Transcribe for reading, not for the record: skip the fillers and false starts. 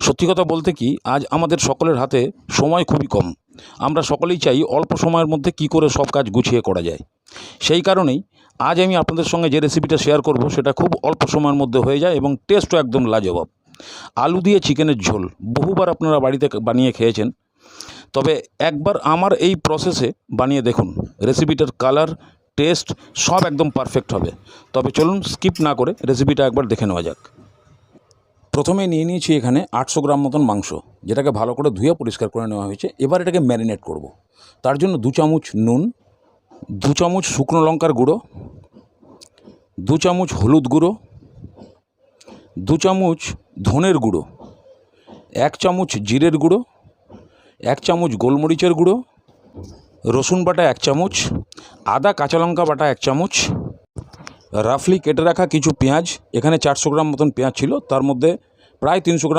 সত্যি কথা বলতে কি, আজ আমাদের সকলের হাতে সময় খুবই কম। আমরা সকলেই চাই অল্প সময়ের মধ্যে কী করে সব কাজ গুছিয়ে করা যায়। সেই কারণেই আজ আমি আপনাদের সঙ্গে যে রেসিপিটা শেয়ার করব সেটা খুব অল্প সময়ের মধ্যে হয়ে যায় এবং টেস্টও একদম লাজবাব। আলু দিয়ে চিকেনের ঝোল বহুবার আপনারা বাড়িতে বানিয়ে খেয়েছেন, তবে একবার আমার এই প্রসেসে বানিয়ে দেখুন, রেসিপিটার কালার, টেস্ট সব একদম পারফেক্ট হবে। তবে চলুন স্কিপ না করে রেসিপিটা একবার দেখে নেওয়া যাক। প্রথমে নিয়ে নিয়েছি এখানে 800 গ্রাম মতন মাংস, যেটাকে ভালো করে ধুয়ে পরিষ্কার করে নেওয়া হয়েছে। এবার এটাকে ম্যারিনেট করব। তার জন্য 2 চামচ নুন, 2 চামচ শুকনো লঙ্কার গুঁড়ো, 2 চামচ হলুদ গুঁড়ো, 2 চামচ ধনের গুঁড়ো, 1 চামচ জিরের গুঁড়ো, 1 চামচ গোলমরিচের গুঁড়ো, রসুন বাটা 1 চামচ, আদা কাঁচা লঙ্কা বাটা 1 চামচ, রাফলি কেটে রাখা কিছু পেঁয়াজ। এখানে 400 গ্রাম মতন পেঁয়াজ ছিল, তার মধ্যে প্রায় 300 গ্রাম